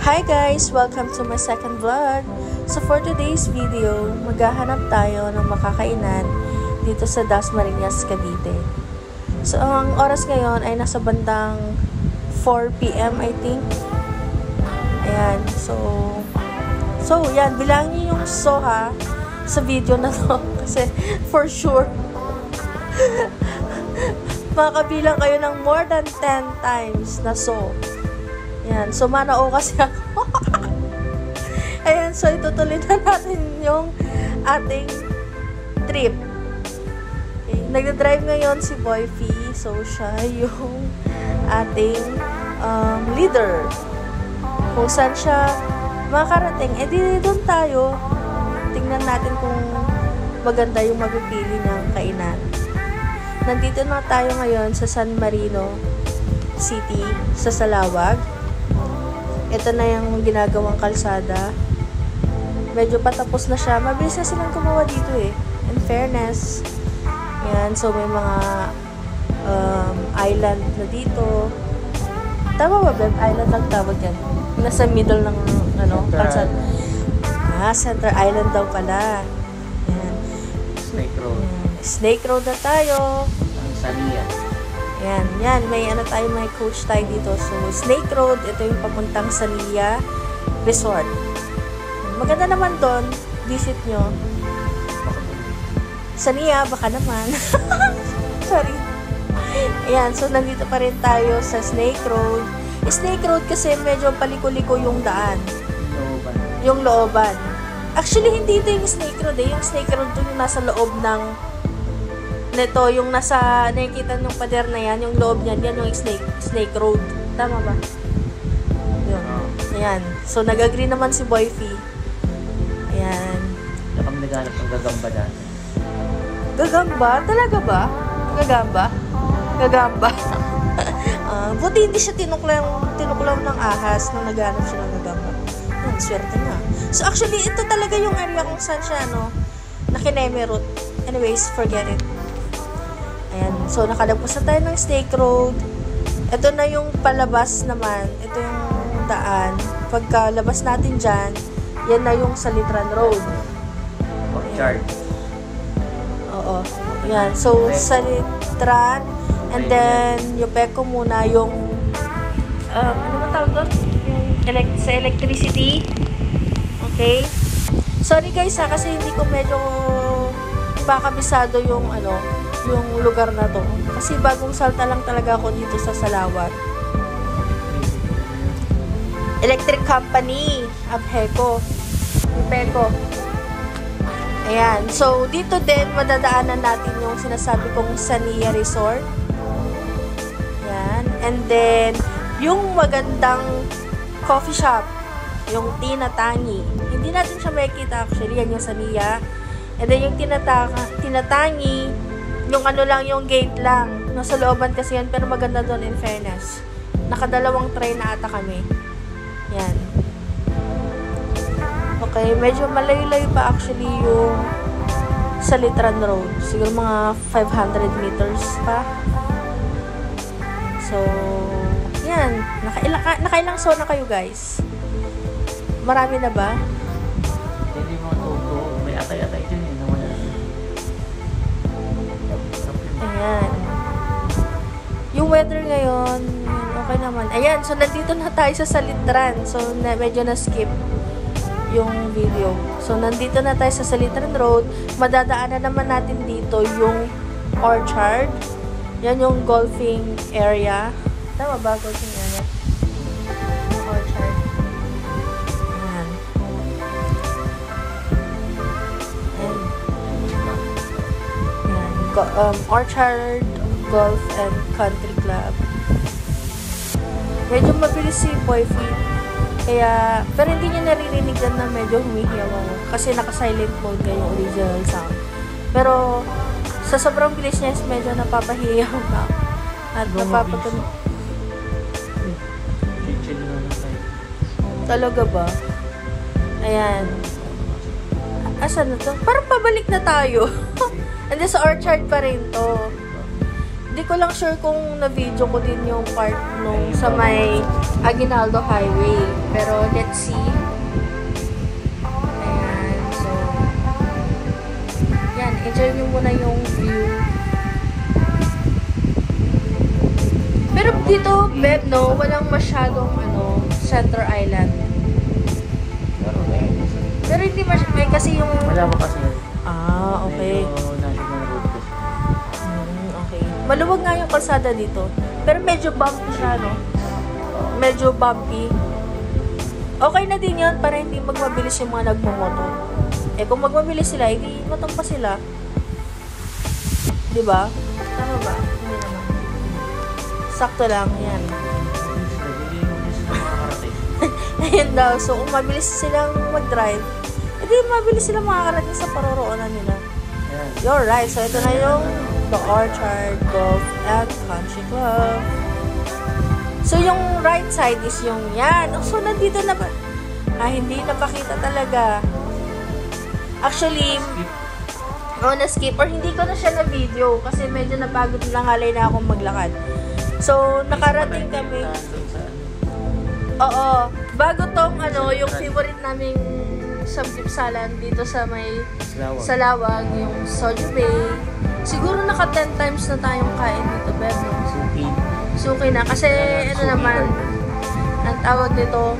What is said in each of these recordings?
Hi guys! Welcome to my second vlog. So for today's video, maghahanap tayo ng makakainan dito sa Dasmariñas, Cavite. So ang oras ngayon ay nasa bandang 4 PM I think. Ayan. So yan, bilangin niyo yung soha sa video na to kasi for sure makabilang kayo ng more than 10 times na so. Yan. So, manao kasi ako. Ayan. So, itutuloy na natin yung ating trip. Okay. Nagda-drive ngayon si Boyfie. So, siya yung ating leader. Kung saan siya makarating. Eh, di doon tayo. Tingnan natin kung maganda yung magpipili ng kainan. Nandito na tayo ngayon sa San Marino City, sa Salawag. Ito na yung ginagawang kalsada. Medyo patapos na siya. Mabilis na silang gumawa dito eh. In fairness. Yan. So, may mga island na dito. Tama ba, Beb? Island ang tawag yan. Nasa middle ng kalsada. Center Island daw pala. Yan. Snake Road. Snake Road na tayo. Ang Sania. Yan. May coach tayo dito. So, Snake Road, ito yung papuntang Sania Resort. Maganda naman doon. Visit nyo. Sania, baka naman. Sorry. Ayan, so nandito pa rin tayo sa Snake Road. Snake Road kasi medyo paliko-liko yung daan. Yung looban. Actually, hindi ito yung Snake Road eh. Yung Snake Road doon yung nasa loob ng nito, yung nasa, nakikita yung pader na yan, yung loob niyan, yan yung Snake Road. Tama ba? Yun. Ayan. So, nag-agree naman si Boyfie. Ayan. Nakang naghanap ng gagamba dati. Gagamba? Talaga ba? Gagamba. Buti hindi siya tinuklaw ng ahas nung naghanap siya ng gagamba. Ayan, swerte nga. So, actually, ito talaga yung area kung saan siya, nakineme route. Anyways, forget it. Ayan. So, nakalagpas na tayo ng Snake Road. Ito na yung palabas naman. Ito yung daan. Pagkalabas natin dyan, yan na yung Salitran Road. Orchard. Oo. Yan. So, Salitran. And then, Yupeco muna yung ano ba tawag doon? Sa electricity. Okay? Sorry guys kasi hindi ko medyo kabisado yung yung lugar na to. Kasi bagong salta lang talaga ako dito sa Salawag. Electric Company, Abheco, Upeco. Ayan. So, dito din, madadaanan natin yung sinasabi kong Sania Resort. Ayan. And then, yung magandang coffee shop, yung Tinatangi. Hindi natin siya makikita actually. Yan yung Sania. And then, yung Tinatangi, yung yung gate lang. Nasa looban kasi yan, pero maganda doon in fairness. Nakadalawang train na ata kami. Yan. Okay, medyo malayo-layo pa actually yung Salitran Road. Siguro mga 500 meters pa. So, yan. Nakailang zona kayo guys? Marami na ba? Hindi mga toto. May atay-atay dyan eh. Ayan. Yung weather ngayon, okay naman. Ayan, so nandito na tayo sa Salitran. So, medyo na-skip yung video. So, nandito na tayo sa Salitran Road. Madadaanan naman natin dito yung Orchard. Yan yung golfing area. Tama ba? Golfing area? Yung Orchard. Ayan. Orchard Golf and Country Club. Medyo mabilis si Boyfie. Kaya, pero hindi niya naririnig yan na medyo humihiyaw ako. Kasi naka-silent mode nga yung original sound. Pero, sa sobrang bilis niya, medyo napapahiyaw na. At napapatunog. Talaga ba? Ayan. Asan na to? Parang pabalik na tayo. And sa Orchard pa rin to. Di ko lang sure kung na-video ko din yung part nung sa may Aguinaldo Highway. Pero let's see. Ayan. So, yan. Enjoy nyo muna yung view. Pero dito, Beb, no, walang masyadong, Center Island. Pero hindi masyadong, kasi yung... Wala ba kasi? Okay. Medyo national road kasi. Okay. Maluwag nga yung kalsada dito. Pero medyo bumpy siya, no? Medyo bumpy. Okay na din yun para hindi magmabilis yung mga nagmumotor. Kung magmabilis sila, hindi matampa sila. Diba? Tama ba? Hindi naman. Sakto lang, yan. Ayan daw. So, kung mabilis silang mag-drive, hindi mabilis silang makakarating sa paroroonan nila. Yan. You're right. So, ito na yung The Orchard Golf and Country Club. So, yung right side is yung yan. So, nandito na ba? Hindi napakita talaga. Actually, na-skip or hindi ko na siya na-video kasi medyo napagod nangalay na akong maglakad. So, nakarating kami. Oo. Bago tong, yung favorite naming samgipsalan dito sa may Salawag, yung Soju Bay. Siguro naka 10 times na tayong kain dito, pero suki na. Kasi, naman, ang tawag nito,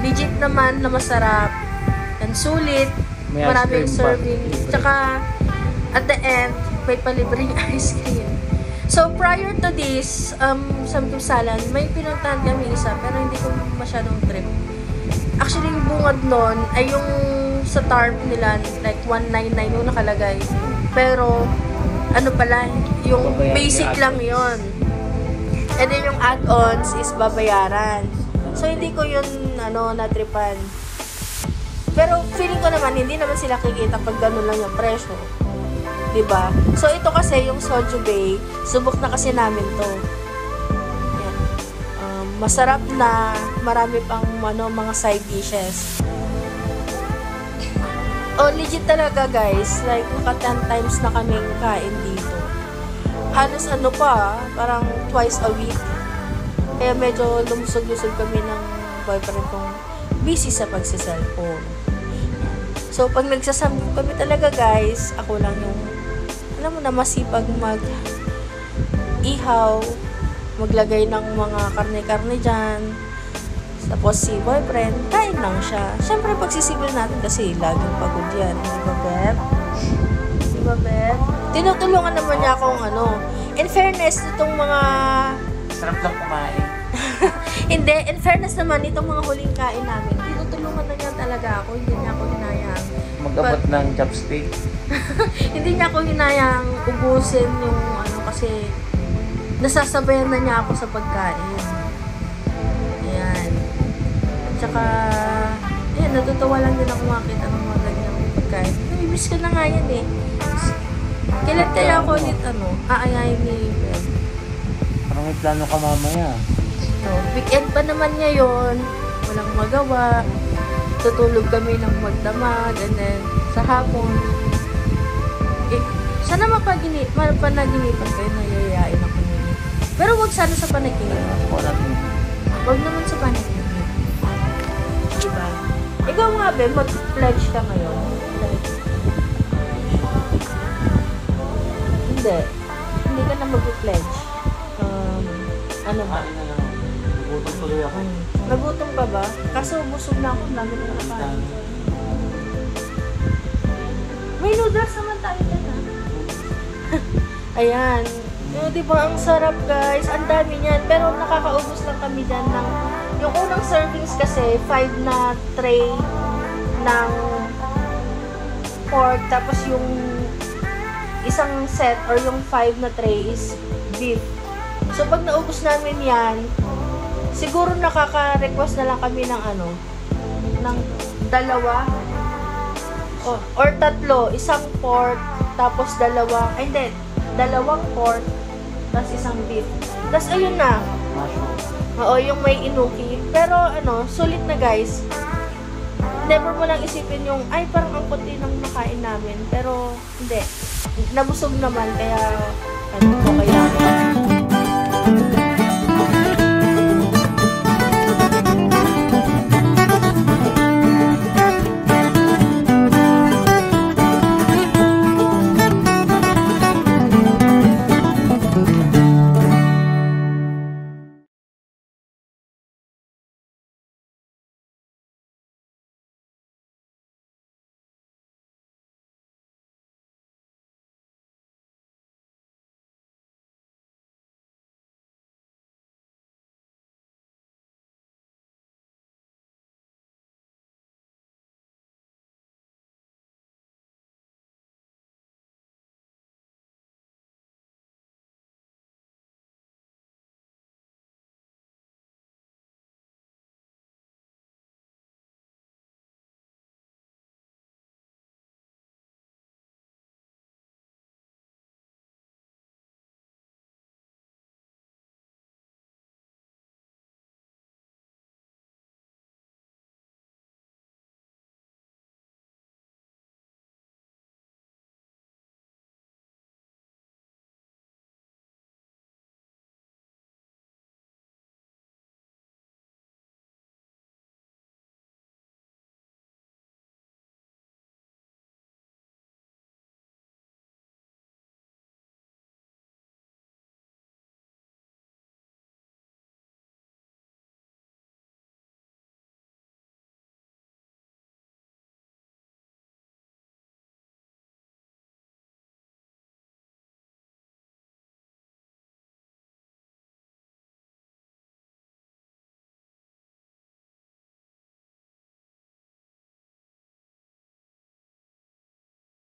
legit naman na masarap and sulit. Maraming serving. Tsaka, at the end, may palibreng ice cream. So, prior to this, samgipsalan, may pinuntahan kami isa, pero hindi ko masyadong trip. Actually, yung bungad nun ay yung sa tarp nila, like 199 yung nakalagay. Pero, pala, yung basic lang yon. And then yung add-ons is babayaran. So, hindi ko yun, natripan. Pero, feeling ko naman, hindi naman sila kikita pag gano'n lang yung presyo. Diba? So, ito kasi, yung Soju Bay, subok na kasi namin to. Yan. Masarap na, marami pang, mga side dishes. Legit talaga, guys. Like, naka 10 times na kaming kain dito. Halos parang twice a week. Kaya medyo lumusog-lusog kami ng boyfriend kong busy sa pagsiselfone. So, pag nagsasamgip kami talaga, guys, ako lang yung, masipag mag-ihaw, maglagay ng mga karne-karne dyan. Tapos si boyfriend, kain lang siya. Siyempre, pagsisibil natin kasi laging pagod yan. Di ba, Beb? Di ba, Beb? Tinutulungan naman niya akong In fairness, itong mga... Sarap lang kumain. Hindi, in fairness naman, itong mga huling kain namin, tinutulungan na niya talaga ako. Hindi niya ako hinayang. Mag-abot ng chopstick. Hindi niya ako hinayang ubusin yung kasi nasasabayan na niya ako sa pagkain. Ayan. At saka, natutuwa lang din ako makita ng mga ganyang pagkain. Namimiss ko na nga yan eh. Kailan kaya ako ulit aayayin ni Beb? Parang may plano ka mamaya. So, weekend pa naman ngayon. Walang magawa. Tutulog kami ng magdamag. And then, sa hapon, sana mapanaginipan kayo na yayain ako nila. Pero wag sana sa panaginip. Wag naman sa panaginip. Diba? Ikaw nga, Beb, mag-pledge ka ngayon. Hindi ka na mag-pledge. Ano ba? Nagutom tuloy ako. Nagutom ka ba? Kaso busog na ako. Dami na nakain. May noodles naman tayo dyan, ha? Ayan. Diba, ang sarap, guys. Ang dami niyan. Pero nakakaubos lang kami dyan ng... Yung unang servings kasi, 5 na tray ng pork. Tapos yung isang set or yung 5 na tray is beef. So, pag naubos namin yan, siguro nakaka-request na lang kami ng ng dalawa or tatlo. Isang pork, tapos dalawang pork, tapos isang beef. Tapos, ayun na. Oo, yung may inuki. Pero, sulit na, guys. Never mo lang isipin yung, ay, parang ang kunti ng nakain namin. Pero, hindi. Nabusog naman, kaya Ano po kailangan